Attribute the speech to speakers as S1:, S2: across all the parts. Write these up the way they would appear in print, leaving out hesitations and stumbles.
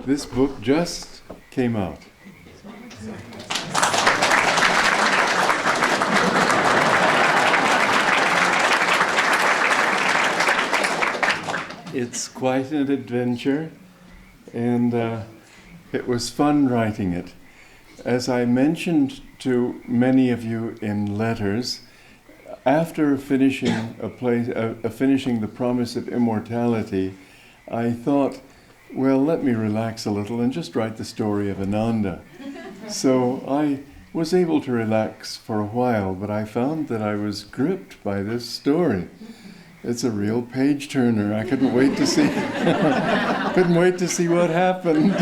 S1: This book just came out. It's quite an adventure, and it was fun writing it. As I mentioned to many of you in letters, after finishing finishing The Promise of Immortality, I thought, well, let me relax a little and just write the story of Ananda. So I was able to relax for a while, but I found that I was gripped by this story. It's a real page turner. I couldn't wait to see what happened.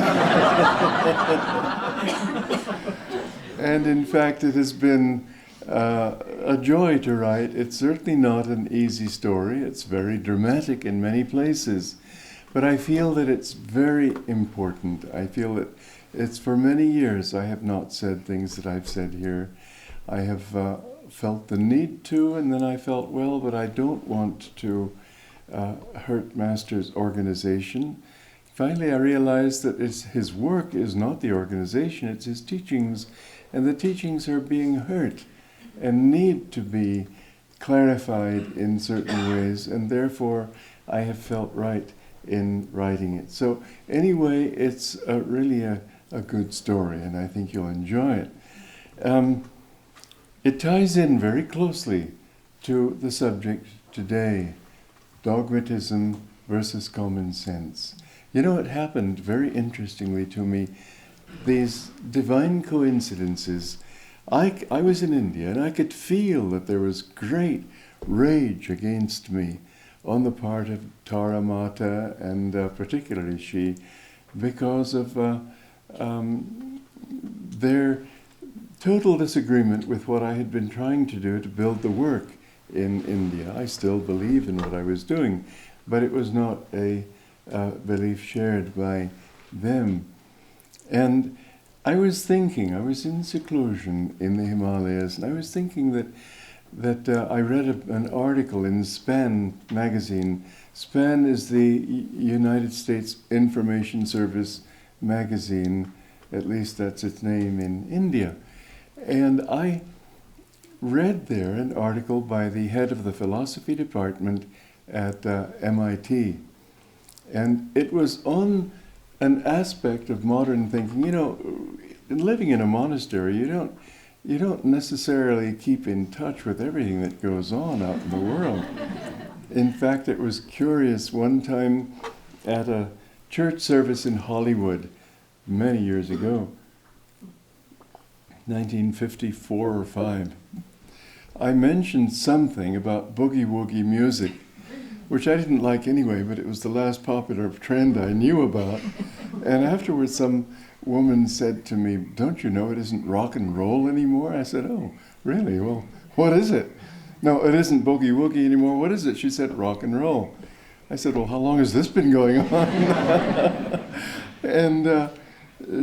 S1: And in fact, it has been a joy to write. It's certainly not an easy story. It's very dramatic in many places. But I feel that it's very important. I feel that it's for many years I have not said things that I've said here. I have felt the need to, and then I felt, well, but I don't want to hurt Master's organization. Finally, I realized that his work is not the organization, it's his teachings, and the teachings are being hurt and need to be clarified in certain ways, and therefore I have felt right in writing it. So anyway, it's really a good story, and I think you'll enjoy it. It ties in very closely to the subject today, dogmatism versus common sense. You know, it happened very interestingly to me, these divine coincidences. I was in India and I could feel that there was great rage against me on the part of Tara Mata and particularly she, because of their total disagreement with what I had been trying to do to build the work in India. I still believe in what I was doing, but it was not a belief shared by them. And I was thinking, I was in seclusion in the Himalayas, and I was thinking that I read an article in SPAN magazine. SPAN is the United States Information Service magazine, at least that's its name in India. And I read there an article by the head of the philosophy department at MIT. And it was on an aspect of modern thinking. You know, living in a monastery, you don't necessarily keep in touch with everything that goes on out in the world. In fact, it was curious, one time at a church service in Hollywood, many years ago, 1954 or 5, I mentioned something about boogie-woogie music, which I didn't like anyway, but it was the last popular trend I knew about. And afterwards some woman said to me, "Don't you know it isn't rock and roll anymore?" I said, "Oh, really? Well, what is it?" "No, it isn't boogie-woogie anymore. What is it?" She said, "Rock and roll." I said, "Well, how long has this been going on?" And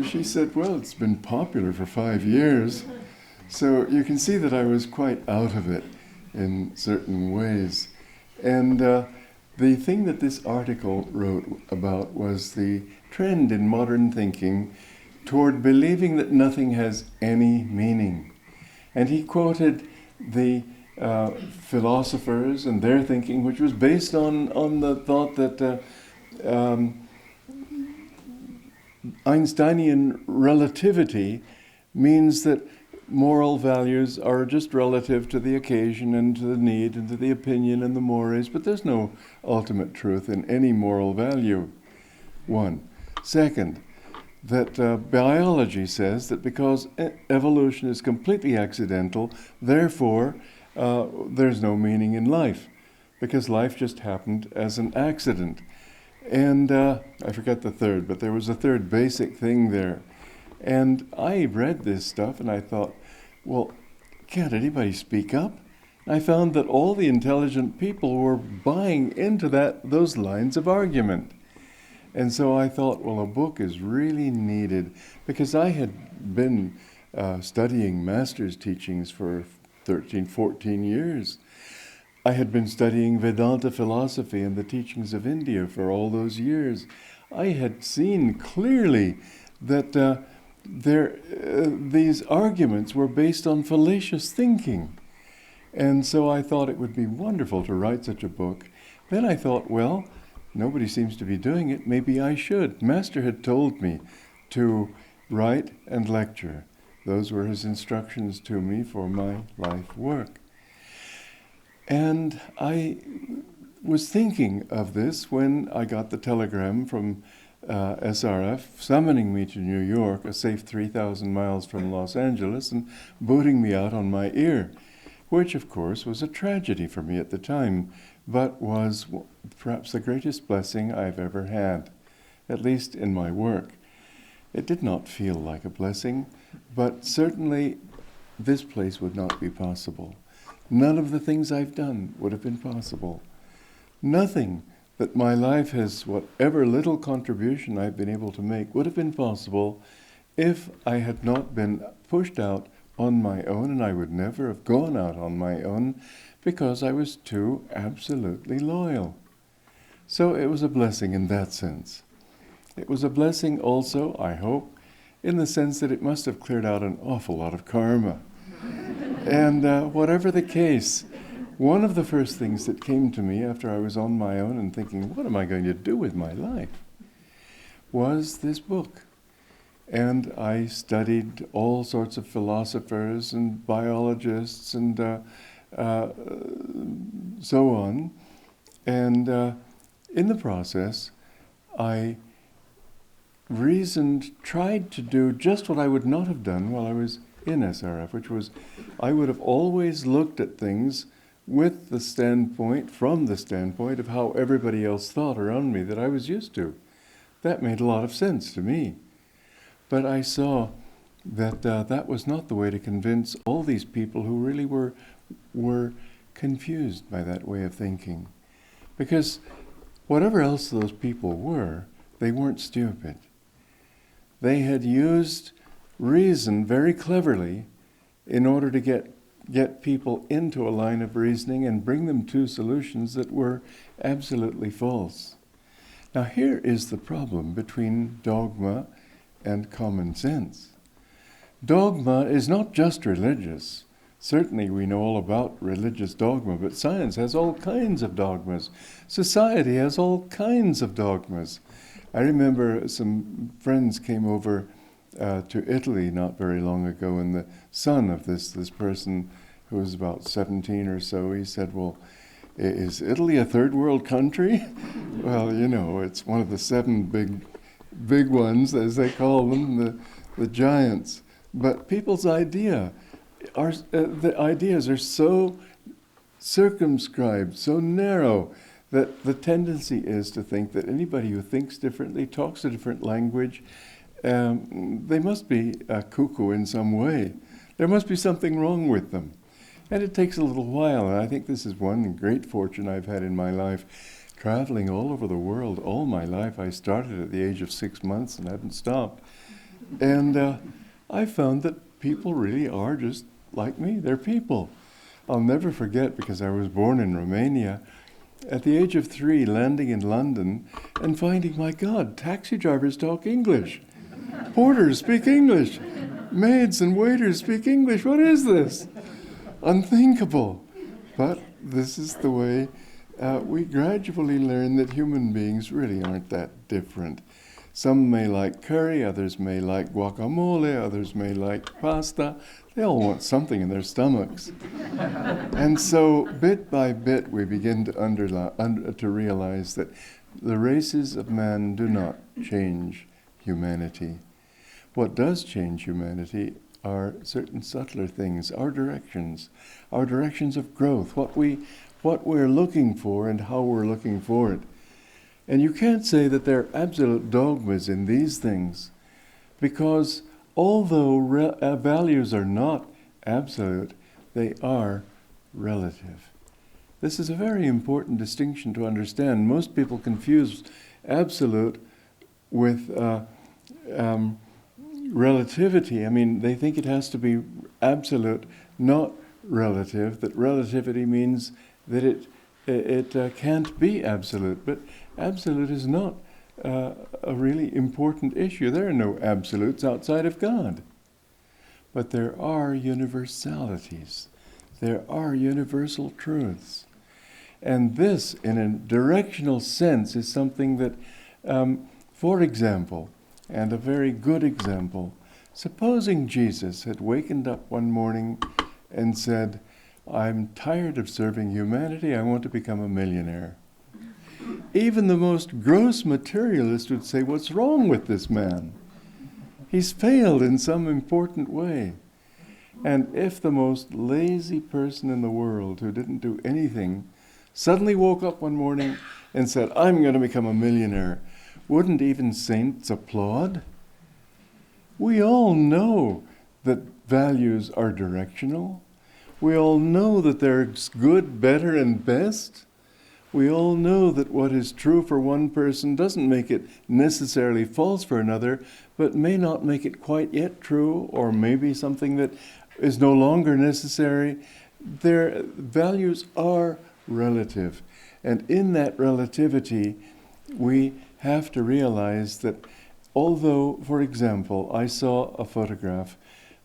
S1: she said, "Well, it's been popular for 5 years." So you can see that I was quite out of it in certain ways. And the thing that this article wrote about was the trend in modern thinking toward believing that nothing has any meaning. And he quoted the philosophers and their thinking, which was based on the thought that Einsteinian relativity means that moral values are just relative to the occasion and to the need and to the opinion and the mores, but there's no ultimate truth in any moral value. One. Second, that biology says that because evolution is completely accidental, therefore there's no meaning in life, because life just happened as an accident. And I forgot the third, but there was a third basic thing there. And I read this stuff and I thought, well, can't anybody speak up? I found that all the intelligent people were buying into those lines of argument. And so I thought, well, a book is really needed, because I had been studying master's teachings for 13, 14 years. I had been studying Vedanta philosophy and the teachings of India for all those years. I had seen clearly that these arguments were based on fallacious thinking. And so I thought it would be wonderful to write such a book. Then I thought, well, nobody seems to be doing it. Maybe I should. Master had told me to write and lecture. Those were his instructions to me for my life work. And I was thinking of this when I got the telegram from SRF summoning me to New York, a safe 3,000 miles from Los Angeles, and booting me out on my ear, which of course was a tragedy for me at the time, but was perhaps the greatest blessing I've ever had, at least in my work. It did not feel like a blessing, but certainly this place would not be possible. None of the things I've done would have been possible. Nothing that my life has, whatever little contribution I've been able to make, would have been possible if I had not been pushed out on my own, and I would never have gone out on my own because I was too absolutely loyal. So it was a blessing in that sense. It was a blessing also, I hope, in the sense that it must have cleared out an awful lot of karma. And whatever the case, one of the first things that came to me after I was on my own and thinking, what am I going to do with my life, was this book. And I studied all sorts of philosophers and biologists and so on. And in the process, I tried to do just what I would not have done while I was in SRF, which was I would have always looked at things from the standpoint of how everybody else thought around me that I was used to. That made a lot of sense to me. But I saw that that was not the way to convince all these people who really were confused by that way of thinking. Because whatever else those people were, they weren't stupid. They had used reason very cleverly in order to get people into a line of reasoning and bring them to solutions that were absolutely false. Now here is the problem between dogma and common sense. Dogma is not just religious. Certainly we know all about religious dogma, but science has all kinds of dogmas. Society has all kinds of dogmas. I remember some friends came over to Italy not very long ago, and the son of this person who was about 17 or so, he said, well, is Italy a third world country? Well, you know, it's one of the 7 big ones, as they call them, the giants. But people's the ideas are so circumscribed, so narrow, that the tendency is to think that anybody who thinks differently, talks a different language, they must be a cuckoo in some way. There must be something wrong with them. And it takes a little while, and I think this is one great fortune I've had in my life, traveling all over the world all my life. I started at the age of 6 months and haven't stopped. And I found that people really are just like me. They're people. I'll never forget, because I was born in Romania, at the age of 3, landing in London and finding, my God, taxi drivers talk English. Porters speak English. Maids and waiters speak English. What is this? Unthinkable. But this is the way we gradually learn that human beings really aren't that different. Some may like curry, others may like guacamole, others may like pasta. They all want something in their stomachs. And so, bit by bit, we begin to realize that the races of man do not change humanity. What does change humanity are certain subtler things, our directions of growth, what we're looking for and how we're looking for it. And you can't say that there are absolute dogmas in these things, because although values are not absolute, they are relative. This is a very important distinction to understand. Most people confuse absolute with relativity. I mean, they think it has to be absolute, not relative, that relativity means that it can't be absolute. But absolute is not a really important issue. There are no absolutes outside of God. But there are universalities. There are universal truths. And this, in a directional sense, is something that, for example, and a very good example, supposing Jesus had wakened up one morning and said, I'm tired of serving humanity, I want to become a millionaire. Even the most gross materialist would say, what's wrong with this man? He's failed in some important way. And if the most lazy person in the world who didn't do anything suddenly woke up one morning and said, I'm going to become a millionaire, wouldn't even saints applaud? We all know that values are directional. We all know that there's good, better, and best. We all know that what is true for one person doesn't make it necessarily false for another, but may not make it quite yet true, or maybe something that is no longer necessary. Their values are relative. And in that relativity, we have to realize that although, for example, I saw a photograph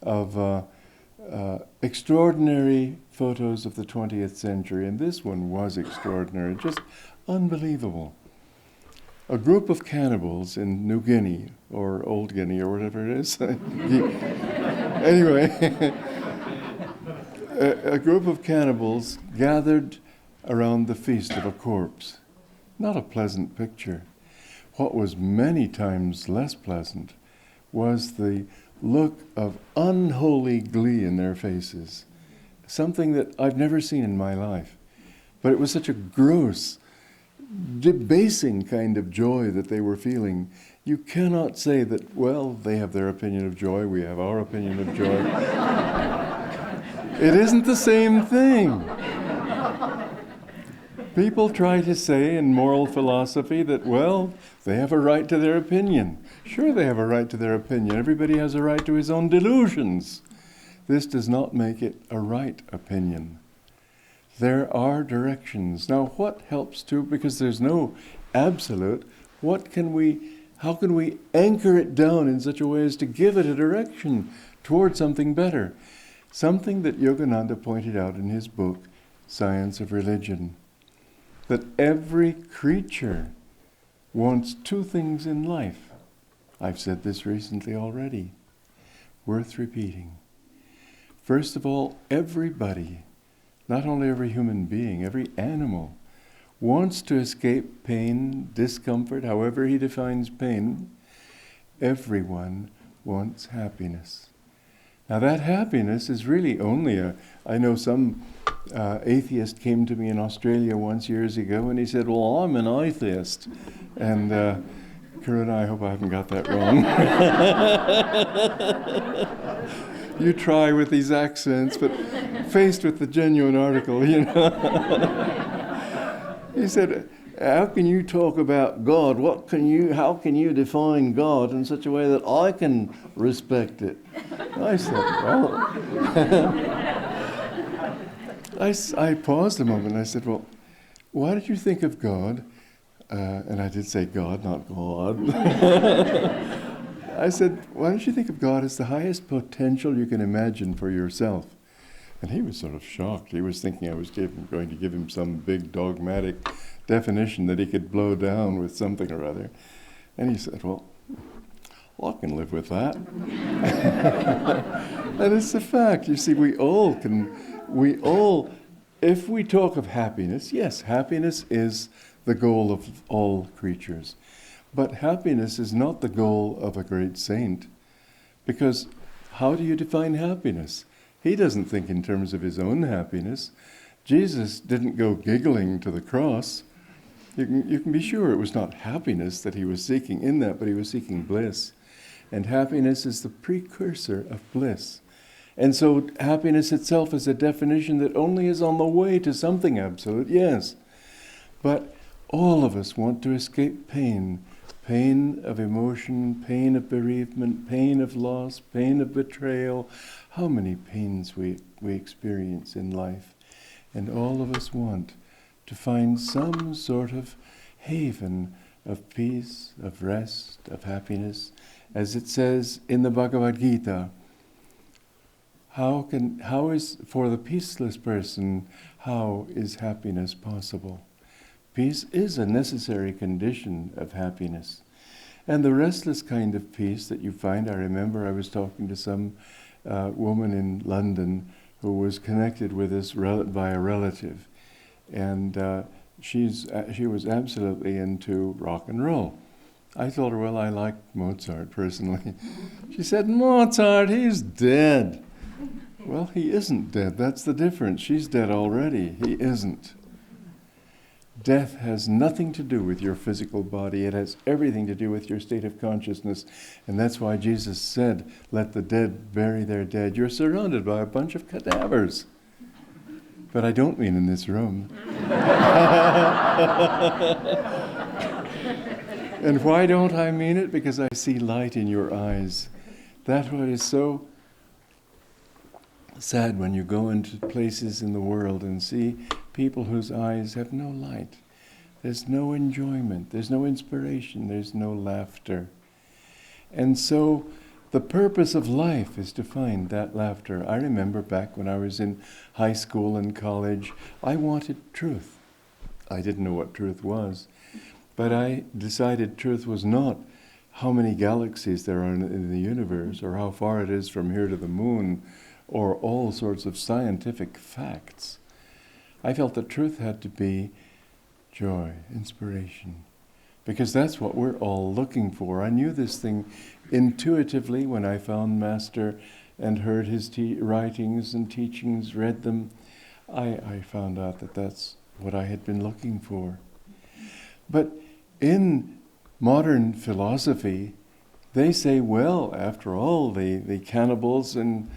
S1: of extraordinary photos of the 20th century, and this one was extraordinary, just unbelievable. A group of cannibals in New Guinea, or Old Guinea, or whatever it is. Anyway, a group of cannibals gathered around the feast of a corpse. Not a pleasant picture. What was many times less pleasant was the look of unholy glee in their faces. Something that I've never seen in my life. But it was such a gross, debasing kind of joy that they were feeling. You cannot say that, well, they have their opinion of joy, we have our opinion of joy. It isn't the same thing. People try to say in moral philosophy that, well, they have a right to their opinion. Sure, they have a right to their opinion. Everybody has a right to his own delusions. This does not make it a right opinion. There are directions. Now, what helps to, because there's no absolute, how can we anchor it down in such a way as to give it a direction toward something better? Something that Yogananda pointed out in his book, Science of Religion, that every creature wants two things in life. I've said this recently already, worth repeating. First of all, everybody, not only every human being, every animal, wants to escape pain, discomfort, however he defines pain. Everyone wants happiness. Now that happiness is really only I know some atheist came to me in Australia once years ago and he said, well, I'm an atheist. And Karuna, I hope I haven't got that wrong. You try with these accents, but faced with the genuine article, you know. He said, how can you talk about God? How can you define God in such a way that I can respect it? I said, well, I paused a moment and I said, well, why did you think of God? And I did say God, not God. I said, why don't you think of God as the highest potential you can imagine for yourself? And he was sort of shocked. He was thinking I was going to give him some big dogmatic definition that he could blow down with something or other. And he said, well, I can live with that. And it's a fact. You see, if we talk of happiness, yes, happiness is the goal of all creatures. But happiness is not the goal of a great saint. Because how do you define happiness? He doesn't think in terms of his own happiness. Jesus didn't go giggling to the cross. You can be sure it was not happiness that he was seeking in that, but he was seeking bliss. And happiness is the precursor of bliss. And so happiness itself is a definition that only is on the way to something absolute, yes. But all of us want to escape pain. Pain of emotion, pain of bereavement, pain of loss, pain of betrayal. How many pains we experience in life. And all of us want to find some sort of haven, of peace, of rest, of happiness. As it says in the Bhagavad Gita, how is, for the peaceless person, how is happiness possible? Peace is a necessary condition of happiness. And the restless kind of peace that you find, I remember I was talking to some woman in London who was connected with this by a relative. And she was absolutely into rock and roll. I told her, well, I like Mozart personally. She said, Mozart, he's dead. Well, he isn't dead. That's the difference. She's dead already. He isn't. Death has nothing to do with your physical body. It has everything to do with your state of consciousness. And that's why Jesus said, let the dead bury their dead. You're surrounded by a bunch of cadavers. But I don't mean in this room. And why don't I mean it? Because I see light in your eyes. That's what is so sad when you go into places in the world and see people whose eyes have no light. There's no enjoyment, there's no inspiration, there's no laughter. And so the purpose of life is to find that laughter. I remember back when I was in high school and college, I wanted truth. I didn't know what truth was, but I decided truth was not how many galaxies there are in the universe, or how far it is from here to the moon, or all sorts of scientific facts. I felt that truth had to be joy, inspiration, because that's what we're all looking for. I knew this thing intuitively when I found Master and heard his writings and teachings, read them. I found out that that's what I had been looking for. But in modern philosophy, they say, well, after all, the cannibals and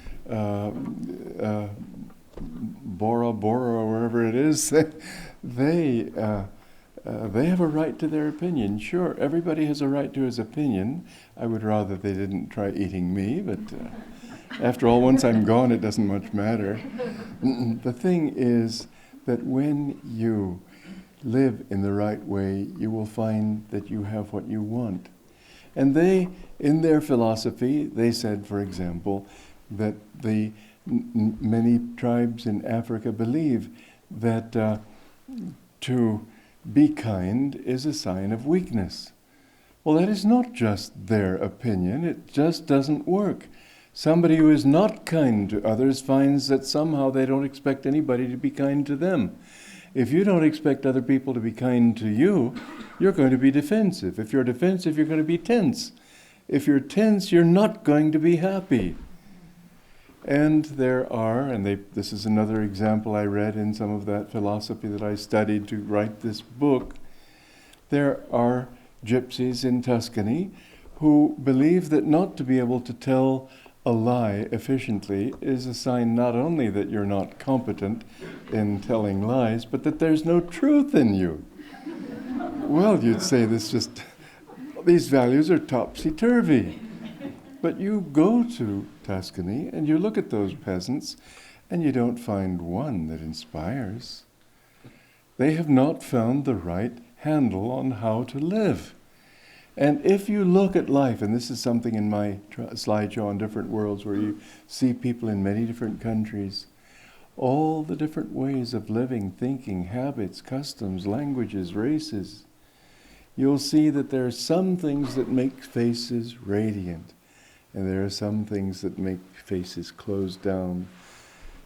S1: Bora Bora or wherever it is, they have a right to their opinion. Sure, everybody has a right to his opinion. I would rather they didn't try eating me, but after all, once I'm gone, it doesn't much matter. The thing is that when you live in the right way, you will find that you have what you want. And they, in their philosophy, they said, for example, that the many tribes in Africa believe that to be kind is a sign of weakness. Well, that is not just their opinion. It just doesn't work. Somebody who is not kind to others finds that somehow they don't expect anybody to be kind to them. If you don't expect other people to be kind to you, you're going to be defensive. If you're defensive, you're going to be tense. If you're tense, you're not going to be happy. And there are, and this is another example I read in some of that philosophy that I studied to write this book, there are gypsies in Tuscany who believe that not to be able to tell a lie efficiently is a sign not only that you're not competent in telling lies, but that there's no truth in you. Well, you'd say these values are topsy-turvy. But you go to Tuscany and you look at those peasants and you don't find one that inspires. They have not found the right handle on how to live. And if you look at life, and this is something in my slideshow on different worlds where you see people in many different countries, all the different ways of living, thinking, habits, customs, languages, races, you'll see that there are some things that make faces radiant, and there are some things that make faces closed down.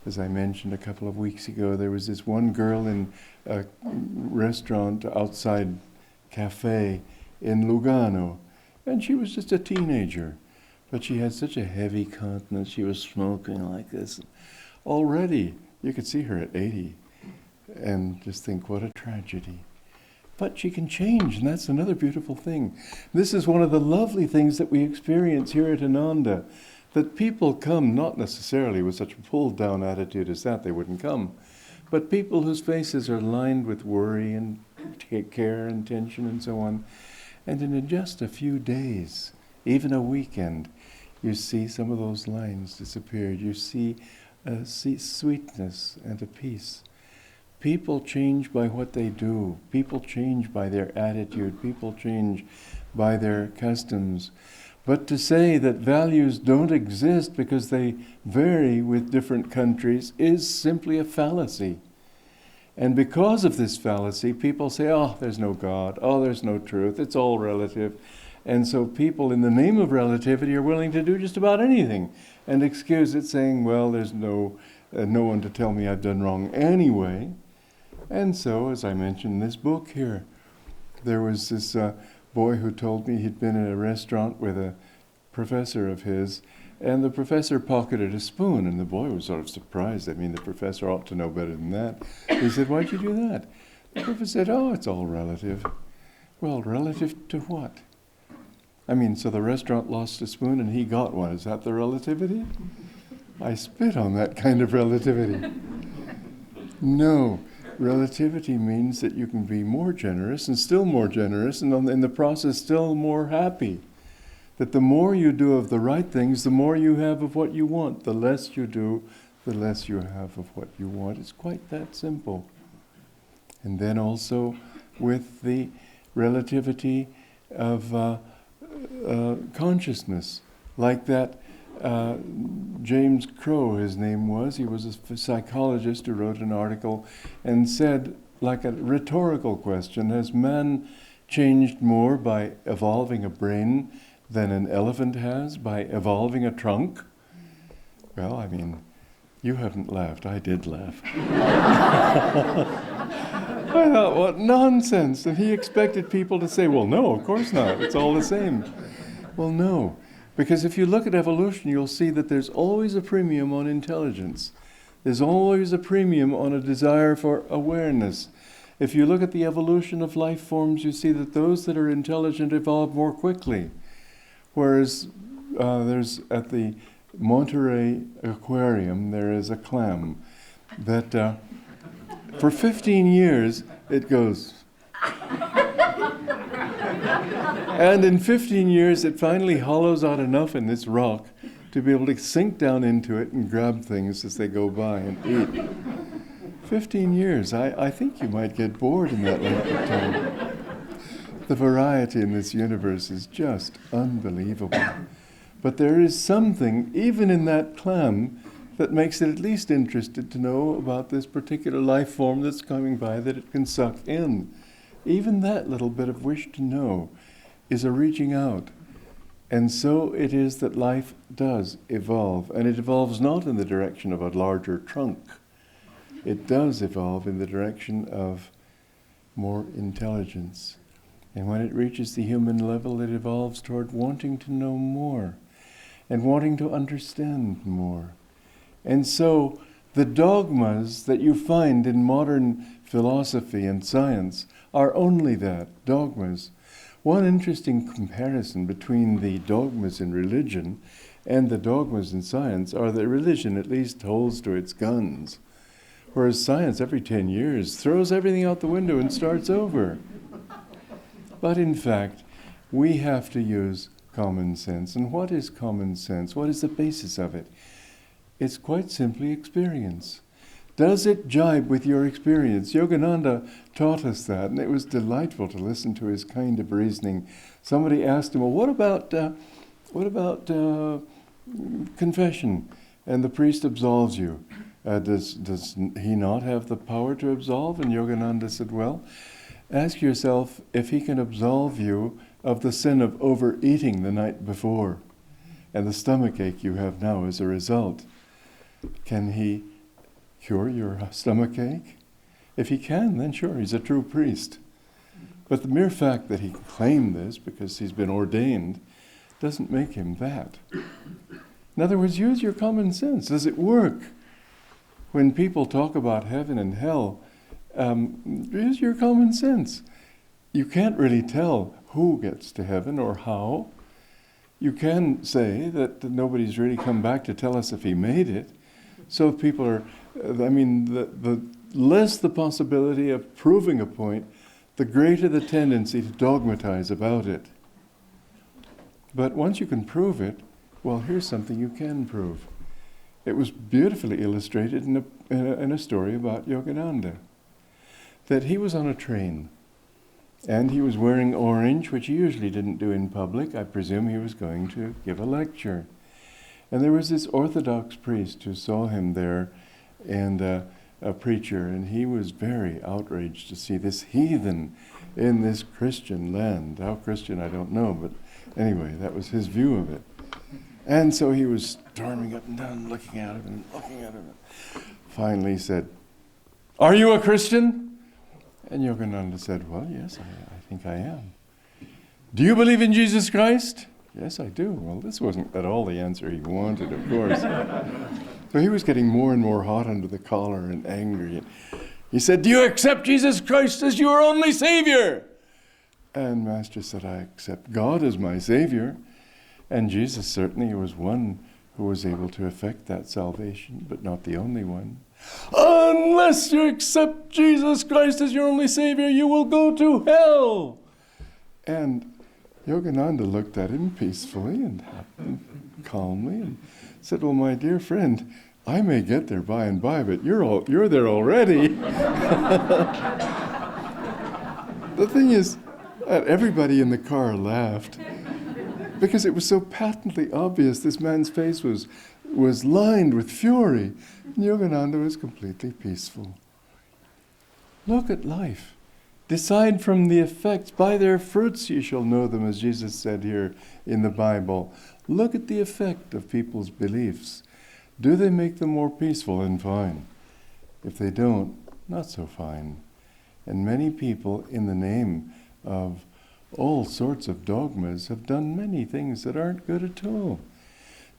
S1: As I mentioned a couple of weeks ago, there was this one girl in a restaurant outside cafe in Lugano, and she was just a teenager, but she had such a heavy countenance. She was smoking like this. Already, you could see her at 80 and just think, what a tragedy. But she can change, and that's another beautiful thing. This is one of the lovely things that we experience here at Ananda, that people come not necessarily with such a pulled-down attitude as that, they wouldn't come, but people whose faces are lined with worry and care and tension and so on. And in just a few days, even a weekend, you see some of those lines disappeared. You see a sweetness and a peace. People change by what they do. People change by their attitude. People change by their customs. But to say that values don't exist because they vary with different countries is simply a fallacy. And because of this fallacy, people say, oh, there's no God, oh, there's no truth, it's all relative. And so people, in the name of relativity, are willing to do just about anything and excuse it, saying, well, there's no one to tell me I've done wrong anyway. And so, as I mentioned in this book here, there was this boy who told me he'd been in a restaurant with a professor of his, and the professor pocketed a spoon, and the boy was sort of surprised. I mean, the professor ought to know better than that. He said, why'd you do that? The professor said, oh, it's all relative. Well, relative to what? I mean, so the restaurant lost a spoon and he got one. Is that the relativity? I spit on that kind of relativity. No. Relativity means that you can be more generous and still more generous, and in the process still more happy. That the more you do of the right things, the more you have of what you want. The less you do, the less you have of what you want. It's quite that simple. And then also with the relativity of consciousness, like that James Crow, his name was. He was a psychologist who wrote an article and said, like a rhetorical question, has man changed more by evolving a brain than an elephant has by evolving a trunk? Well, I mean, you haven't laughed. I did laugh. I thought, what nonsense. And he expected people to say, well, no, of course not. It's all the same. Well, no. Because if you look at evolution, you'll see that there's always a premium on intelligence. There's always a premium on a desire for awareness. If you look at the evolution of life forms, you see that those that are intelligent evolve more quickly. Whereas there's at the Monterey Aquarium, there is a clam that for 15 years it goes. And in 15 years, it finally hollows out enough in this rock to be able to sink down into it and grab things as they go by and eat. 15 years. I think you might get bored in that length of time. The variety in this universe is just unbelievable. But there is something, even in that clam, that makes it at least interested to know about this particular life form that's coming by that it can suck in. Even that little bit of wish to know is a reaching out. And so it is that life does evolve. And it evolves not in the direction of a larger trunk. It does evolve in the direction of more intelligence. And when it reaches the human level, it evolves toward wanting to know more and wanting to understand more. And so the dogmas that you find in modern philosophy and science are only that, dogmas. One interesting comparison between the dogmas in religion and the dogmas in science are that religion at least holds to its guns, whereas science every 10 years throws everything out the window and starts over. But in fact, we have to use common sense. And what is common sense? What is the basis of it? It's quite simply experience. Does it jibe with your experience? Yogananda taught us that, and it was delightful to listen to his kind of reasoning. Somebody asked him, well, what about confession? And the priest absolves you. Does he not have the power to absolve? And Yogananda said, well, ask yourself if he can absolve you of the sin of overeating the night before and the stomachache you have now as a result. Can he cure your stomachache? If he can, then sure, he's a true priest. But the mere fact that he can claim this because he's been ordained doesn't make him that. In other words, use your common sense. Does it work? When people talk about heaven and hell, use your common sense. You can't really tell who gets to heaven or how. You can say that nobody's really come back to tell us if he made it. So if people are, the less the possibility of proving a point, the greater the tendency to dogmatize about it. But once you can prove it, well, here's something you can prove. It was beautifully illustrated in a story about Yogananda. that he was on a train. And he was wearing orange, which he usually didn't do in public. I presume he was going to give a lecture. And there was this Orthodox priest who saw him there, and a preacher, and he was very outraged to see this heathen in this Christian land. How Christian, I don't know, but anyway, that was his view of it. And so he was storming up and down, looking at him and looking at him. Finally he said, "Are you a Christian?" And Yogananda said, "Well, yes, I think I am." "Do you believe in Jesus Christ?" "Yes, I do." Well, this wasn't at all the answer he wanted, of course. So he was getting more and more hot under the collar and angry. He said, "Do you accept Jesus Christ as your only Savior?" And Master said, "I accept God as my Savior." And Jesus certainly was one who was able to effect that salvation, but not the only one. "Unless you accept Jesus Christ as your only Savior, you will go to hell." And Yogananda looked at him peacefully and calmly and said, "Well, my dear friend, I may get there by and by, but you're there already." The thing is that everybody in the car laughed because it was so patently obvious. This man's face was lined with fury. And Yogananda was completely peaceful. Look at life. Decide from the effects. By their fruits you shall know them, as Jesus said here in the Bible. Look at the effect of people's beliefs. Do they make them more peaceful? And fine. If they don't, not so fine. And many people, in the name of all sorts of dogmas, have done many things that aren't good at all.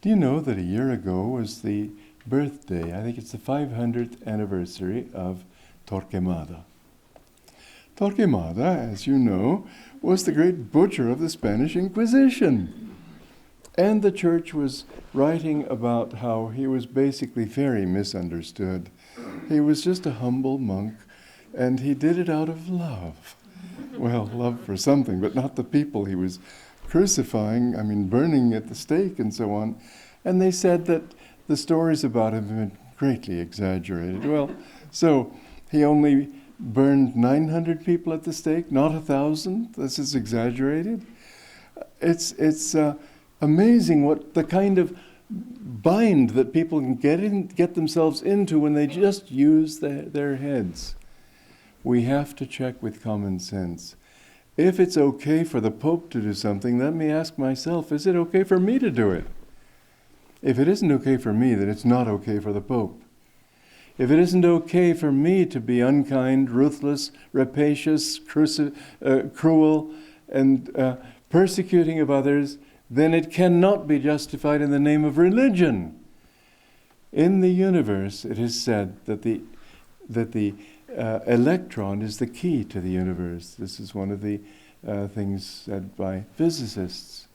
S1: Do you know that a year ago was the birthday, I think it's the 500th anniversary of Torquemada. Torquemada, as you know, was the great butcher of the Spanish Inquisition. And the church was writing about how he was basically very misunderstood. He was just a humble monk, and he did it out of love. Well, love for something, but not the people he was crucifying, burning at the stake and so on. And they said that the stories about him had been greatly exaggerated. Well, so he only burned 900 people at the stake, not 1,000. This is exaggerated. It's amazing what the kind of bind that people can get themselves into when they just use their heads. We have to check with common sense. If it's okay for the Pope to do something, let me ask myself, is it okay for me to do it? If it isn't okay for me, then it's not okay for the Pope. If it isn't okay for me to be unkind, ruthless, rapacious, cruel, and persecuting of others, then it cannot be justified in the name of religion. In the universe, it is said that the electron is the key to the universe. This is one of the things said by physicists.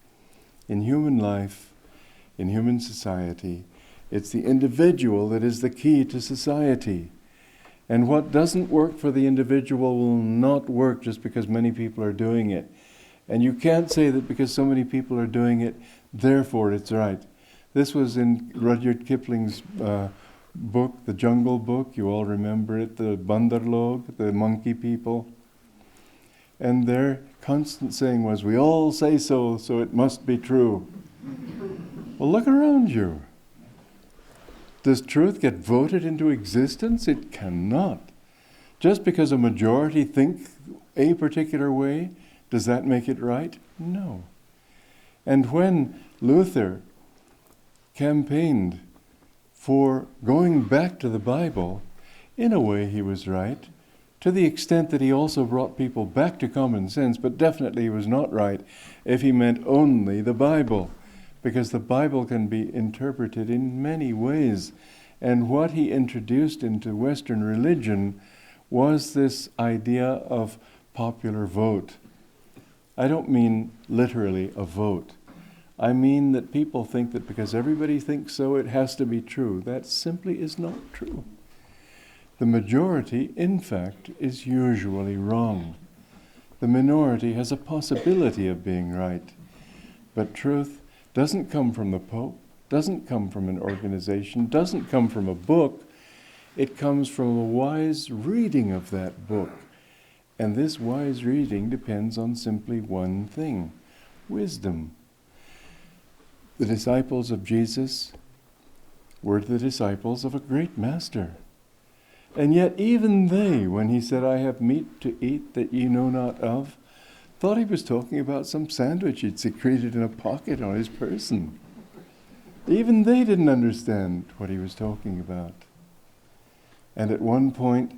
S1: In human life, in human society, it's the individual that is the key to society. And what doesn't work for the individual will not work just because many people are doing it. And you can't say that because so many people are doing it, therefore it's right. This was in Rudyard Kipling's book, The Jungle Book. You all remember it, the Bandarlog, the monkey people. And their constant saying was, "We all say so, so it must be true." Well, look around you. Does truth get voted into existence? It cannot. Just because a majority think a particular way, does that make it right? No. And when Luther campaigned for going back to the Bible, in a way he was right, to the extent that he also brought people back to common sense, but definitely he was not right if he meant only the Bible, because the Bible can be interpreted in many ways. And what he introduced into Western religion was this idea of popular vote. I don't mean literally a vote. I mean that people think that because everybody thinks so, it has to be true. That simply is not true. The majority, in fact, is usually wrong. The minority has a possibility of being right. But truth doesn't come from the Pope, doesn't come from an organization, doesn't come from a book. It comes from a wise reading of that book. And this wise reading depends on simply one thing: wisdom. The disciples of Jesus were the disciples of a great master. And yet even they, when he said, "I have meat to eat that ye know not of," thought he was talking about some sandwich he'd secreted in a pocket on his person. Even they didn't understand what he was talking about. And at one point,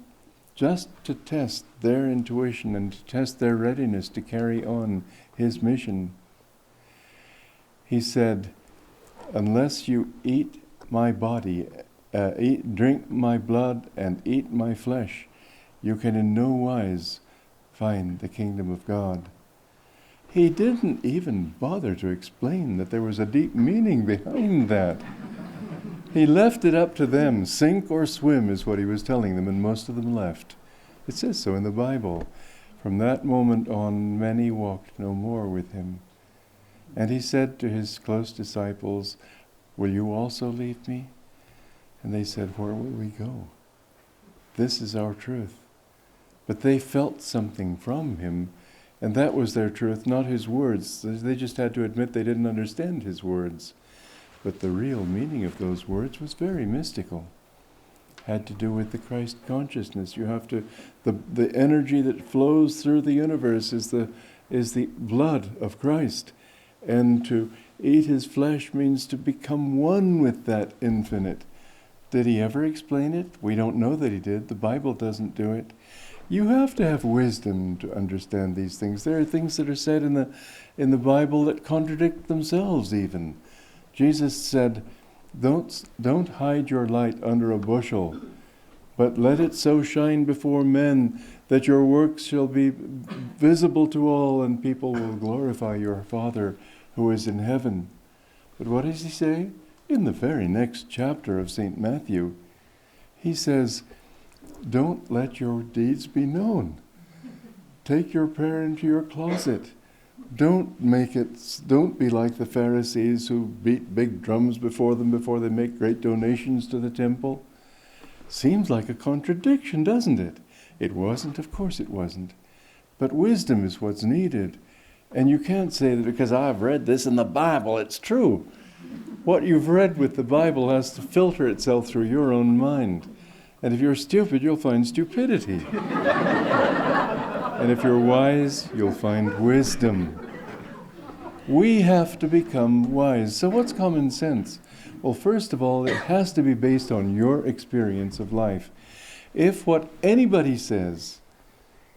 S1: just to test their intuition and to test their readiness to carry on his mission, he said, "Unless you eat my body, drink my blood, and eat my flesh, you can in no wise find the kingdom of God." He didn't even bother to explain that there was a deep meaning behind that. He left it up to them. Sink or swim is what he was telling them, and most of them left. It says so in the Bible. From that moment on, many walked no more with him. And he said to his close disciples, "Will you also leave me?" And they said, "Where will we go? This is our truth." But they felt something from him, and that was their truth, not his words. They just had to admit they didn't understand his words. But the real meaning of those words was very mystical. Had to do with the Christ consciousness. You have to, the energy that flows through the universe is the blood of Christ. And to eat his flesh means to become one with that infinite. Did he ever explain it? We don't know that he did. The Bible doesn't do it. You have to have wisdom to understand these things. There are things that are said in the Bible that contradict themselves even. Jesus said, don't hide your light under a bushel, but let it so shine before men that your works shall be visible to all, and people will glorify your Father who is in heaven. But what does he say? In the very next chapter of St. Matthew, he says, don't let your deeds be known. Take your prayer into your closet. Don't be like the Pharisees who beat big drums before them before they make great donations to the temple. Seems like a contradiction, doesn't it? It wasn't, of course it wasn't. But wisdom is what's needed. And you can't say that because I've read this in the Bible, it's true. What you've read with the Bible has to filter itself through your own mind. And if you're stupid, you'll find stupidity. And if you're wise, you'll find wisdom. We have to become wise. So what's common sense? Well, first of all, it has to be based on your experience of life. If what anybody says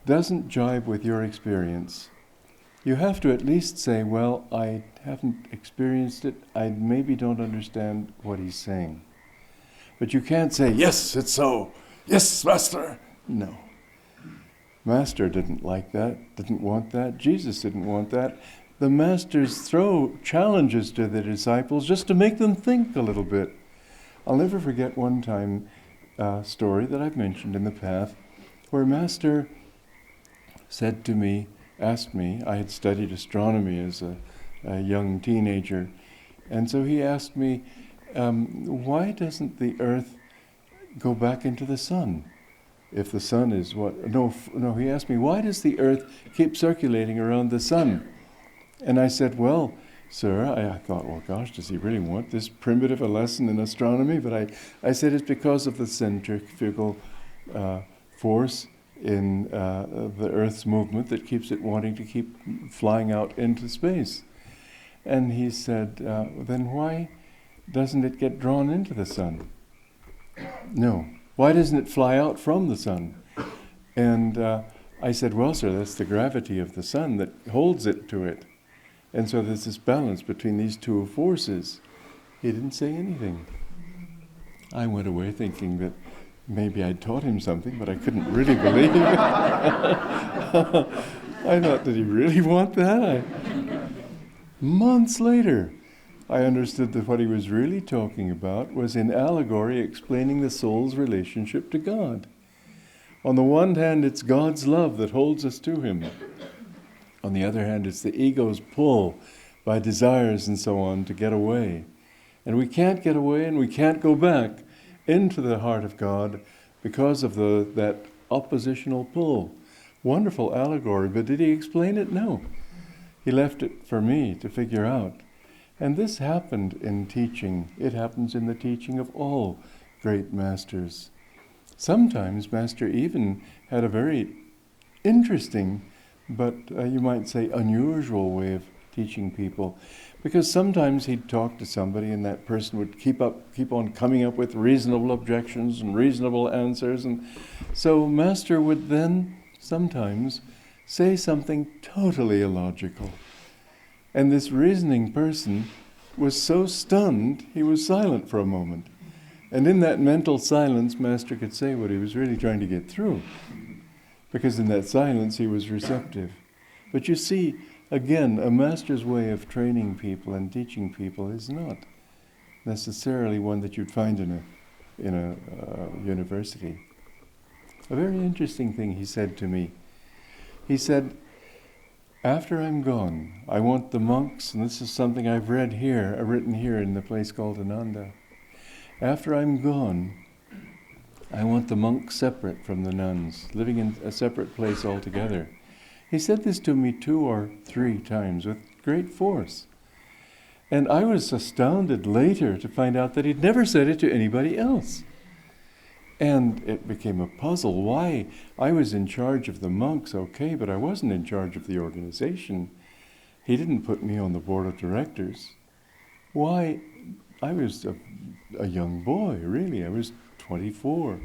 S1: doesn't jibe with your experience, you have to at least say, well, I haven't experienced it. I maybe don't understand what he's saying. But you can't say, yes, it's so. Yes, Master. No. Master didn't like that, didn't want that. Jesus didn't want that. The masters throw challenges to the disciples just to make them think a little bit. I'll never forget one time a story that I've mentioned in the past, where Master said to me, asked me, I had studied astronomy as a young teenager, and so he asked me, why doesn't the Earth go back into the sun? If the sun is what? No, he asked me, why does the Earth keep circulating around the sun? And I said, well, sir, I thought, well, gosh, does he really want this primitive a lesson in astronomy? But I said it's because of the centrifugal force in the Earth's movement that keeps it wanting to keep flying out into space. And he said, then why doesn't it get drawn into the sun? No. Why doesn't it fly out from the sun? And I said, well, sir, that's the gravity of the sun that holds it to it. And so there's this balance between these two forces. He didn't say anything. I went away thinking that maybe I'd taught him something, but I couldn't really believe it. I thought, did he really want that? Months later, I understood that what he was really talking about was in allegory explaining the soul's relationship to God. On the one hand, it's God's love that holds us to him. On the other hand, it's the ego's pull by desires and so on to get away. And we can't get away and we can't go back. into the heart of God because of that oppositional pull. Wonderful allegory, but did he explain it? No. He left it for me to figure out. And this happened in teaching. It happens in the teaching of all great masters. Sometimes Master even had a very interesting, but you might say unusual way of teaching people. Because sometimes he'd talk to somebody and that person would keep on coming up with reasonable objections and reasonable answers. And so Master would then sometimes say something totally illogical. And this reasoning person was so stunned, he was silent for a moment. And in that mental silence, Master could say what he was really trying to get through. Because in that silence, he was receptive. But you see, again, a master's way of training people and teaching people is not necessarily one that you'd find in a university. A very interesting thing he said to me. He said, after I'm gone, I want the monks, and this is something I've written here in the place called Ananda. After I'm gone, I want the monks separate from the nuns, living in a separate place altogether. He said this to me 2 or 3 times with great force. And I was astounded later to find out that he'd never said it to anybody else. And it became a puzzle why I was in charge of the monks, okay, but I wasn't in charge of the organization. He didn't put me on the board of directors. Why? I was a young boy, really. I was 24.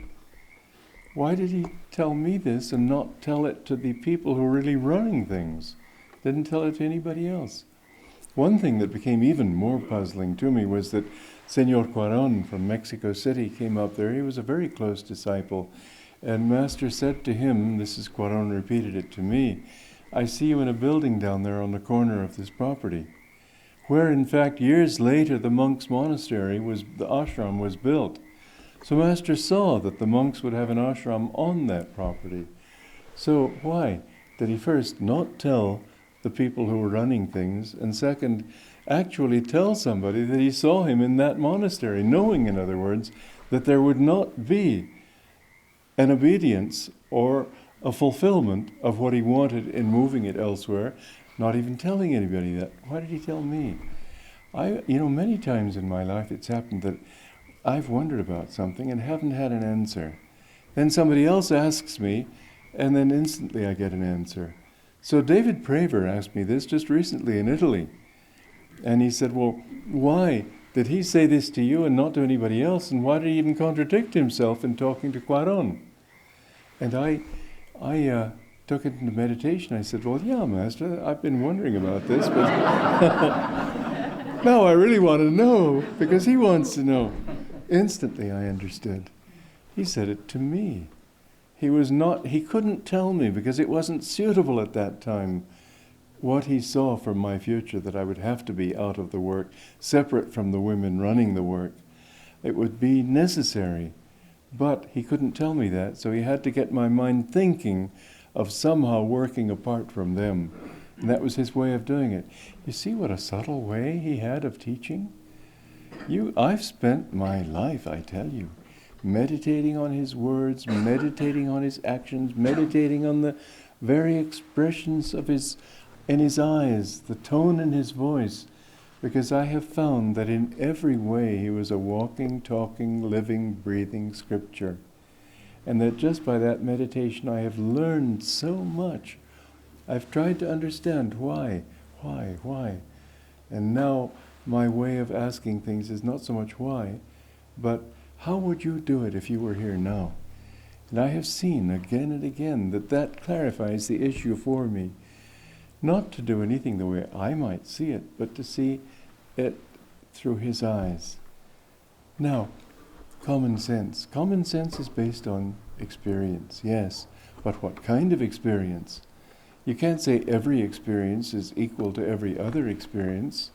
S1: Why did he tell me this and not tell it to the people who were really running things? Didn't tell it to anybody else. One thing that became even more puzzling to me was that Señor Cuarón from Mexico City came up there. He was a very close disciple. And Master said to him, this is Cuarón repeated it to me, I see you in a building down there on the corner of this property, where in fact years later the monks' monastery the ashram was built. So Master saw that the monks would have an ashram on that property. So why did he first not tell the people who were running things, and second, actually tell somebody that he saw him in that monastery, knowing, in other words, that there would not be an obedience or a fulfillment of what he wanted in moving it elsewhere, not even telling anybody that. Why did he tell me? Many times in my life it's happened that I've wondered about something and haven't had an answer. Then somebody else asks me, and then instantly I get an answer. So David Praver asked me this just recently in Italy. And he said, well, why did he say this to you and not to anybody else? And why did he even contradict himself in talking to Cuarón? And I took it into meditation. I said, well, yeah, Master, I've been wondering about this, but now I really want to know, because he wants to know. Instantly I understood. He said it to me. He couldn't tell me because it wasn't suitable at that time what he saw for my future, that I would have to be out of the work, separate from the women running the work. It would be necessary. But he couldn't tell me that, so he had to get my mind thinking of somehow working apart from them. And that was his way of doing it. You see what a subtle way he had of teaching? I've spent my life, I tell you, meditating on his words, meditating on his actions, meditating on the very expressions in his eyes, the tone in his voice, because I have found that in every way he was a walking, talking, living, breathing scripture. And that just by that meditation I have learned so much. I've tried to understand why. And now my way of asking things is not so much why, but how would you do it if you were here now? And I have seen again and again that clarifies the issue for me. Not to do anything the way I might see it, but to see it through his eyes. Now, common sense. Common sense is based on experience, yes. But what kind of experience? You can't say every experience is equal to every other experience.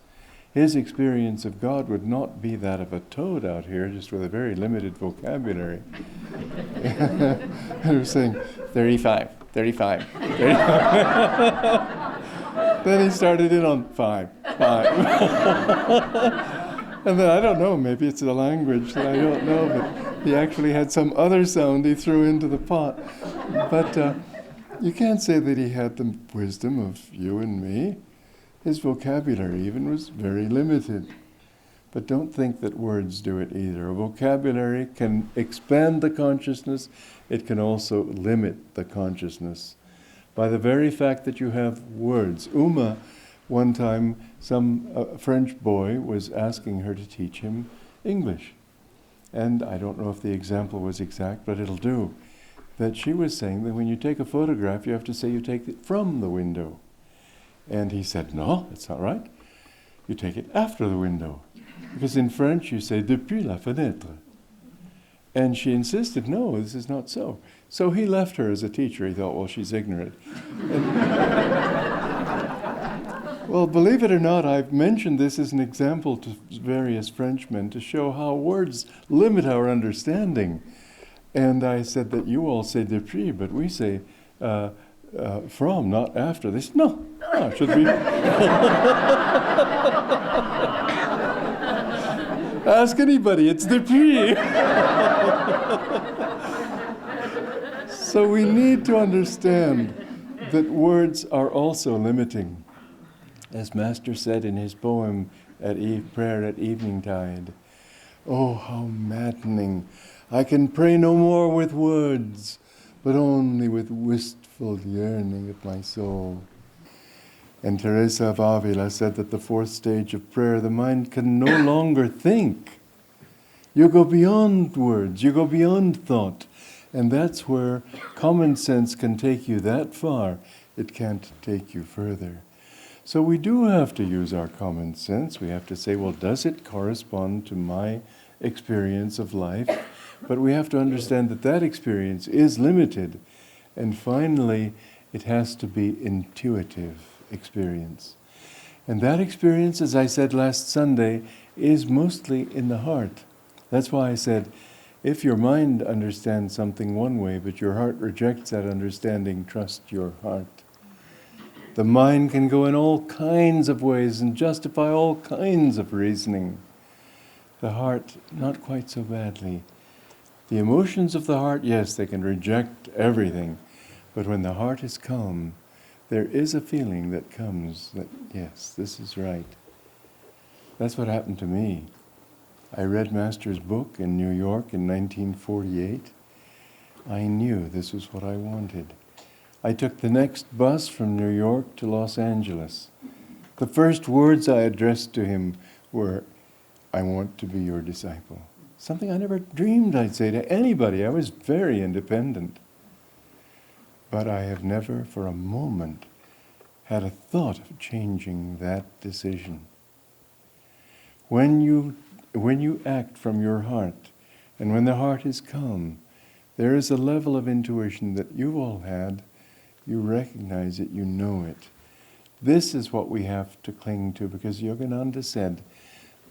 S1: His experience of God would not be that of a toad out here, just with a very limited vocabulary. I was saying, 35. Then he started in on 5. And then, I don't know, maybe it's a language that I don't know, but He actually had some other sound he threw into the pot. But you can't say that he had the wisdom of you and me. His vocabulary even was very limited. But don't think that words do it either. A vocabulary can expand the consciousness. It can also limit the consciousness. By the very fact that you have words. Uma, one time, some French boy was asking her to teach him English. And I don't know if the example was exact, but it'll do. That she was saying that when you take a photograph, you have to say you take it from the window. And he said, no, that's not right. You take it after the window. Because in French you say, depuis la fenêtre. And she insisted, no, this is not so. So he left her as a teacher. He thought, well, she's ignorant. Well, believe it or not, I've mentioned this as an example to various Frenchmen to show how words limit our understanding. And I said that you all say depuis, but we say from, not after. They said, no, it should be. Ask anybody, it's depuis. So we need to understand that words are also limiting. As Master said in his poem, Prayer at Eveningtide, oh, how maddening. I can pray no more with words, but only with wistful yearning of my soul. And Teresa of Avila said that the fourth stage of prayer, the mind can no longer think. You go beyond words, you go beyond thought. And that's where common sense can take you that far. It can't take you further. So we do have to use our common sense. We have to say, well, does it correspond to my experience of life? But we have to understand that that experience is limited. And finally, it has to be intuitive experience. And that experience, as I said last Sunday, is mostly in the heart. That's why I said, if your mind understands something one way, but your heart rejects that understanding, trust your heart. The mind can go in all kinds of ways and justify all kinds of reasoning. The heart, not quite so badly. The emotions of the heart, yes, they can reject everything. But when the heart is calm, there is a feeling that comes that, yes, this is right. That's what happened to me. I read Master's book in New York in 1948. I knew this was what I wanted. I took the next bus from New York to Los Angeles. The first words I addressed to him were, I want to be your disciple. Something I never dreamed I'd say to anybody. I was very independent. But I have never for a moment had a thought of changing that decision. When you act from your heart, and when the heart is calm, there is a level of intuition that you've all had. You recognize it, you know it. This is what we have to cling to, because Yogananda said,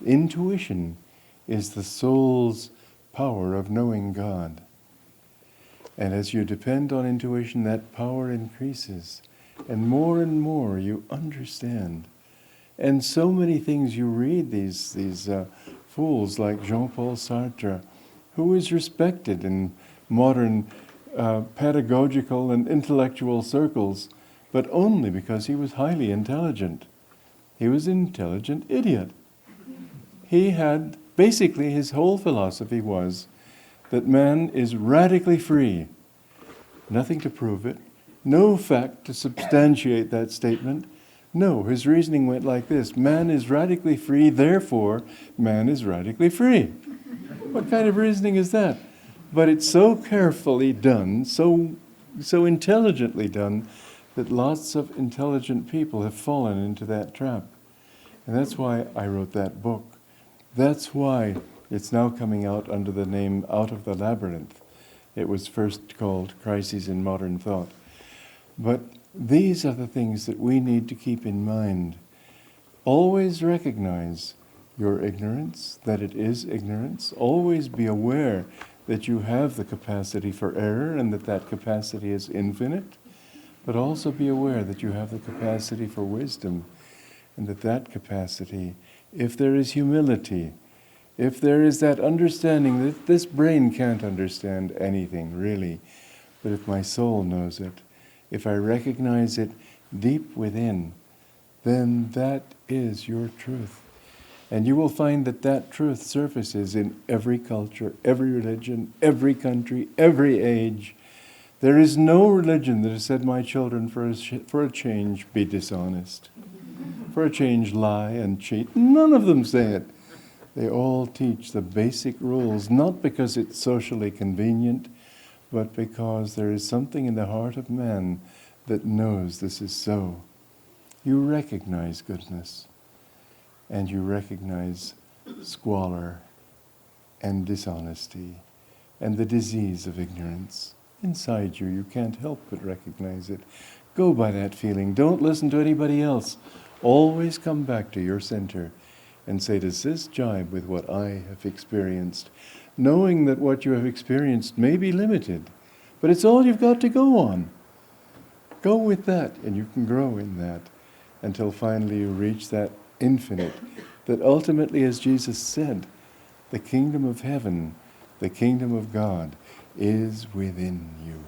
S1: intuition is the soul's power of knowing God. And as you depend on intuition, that power increases. And more you understand. And so many things you read, these fools like Jean-Paul Sartre, who is respected in modern pedagogical and intellectual circles, but only because he was highly intelligent. He was an intelligent idiot. He had, basically his whole philosophy was that man is radically free. Nothing to prove it, no fact to substantiate that statement. No, his reasoning went like this: man is radically free, therefore man is radically free. What kind of reasoning is that? But it's so carefully done, so intelligently done, that lots of intelligent people have fallen into that trap. And that's why I wrote that book. That's why it's now coming out under the name Out of the Labyrinth. It was first called Crises in Modern Thought. But these are the things that we need to keep in mind. Always recognize your ignorance, that it is ignorance. Always be aware that you have the capacity for error and that capacity is infinite. But also be aware that you have the capacity for wisdom, and that capacity, if there is humility, if there is that understanding that this brain can't understand anything, really, but if my soul knows it, if I recognize it deep within, then that is your truth. And you will find that that truth surfaces in every culture, every religion, every country, every age. There is no religion that has said, my children, for a change, be dishonest. For a change, lie and cheat. None of them say it. They all teach the basic rules, not because it's socially convenient, but because there is something in the heart of man that knows this is so. You recognize goodness, and you recognize squalor and dishonesty and the disease of ignorance. Inside you, you can't help but recognize it. Go by that feeling. Don't listen to anybody else. Always come back to your center and say, does this jibe with what I have experienced? Knowing that what you have experienced may be limited, but it's all you've got to go on. Go with that, and you can grow in that until finally you reach that infinite, that ultimately, as Jesus said, the kingdom of heaven, the kingdom of God, is within you.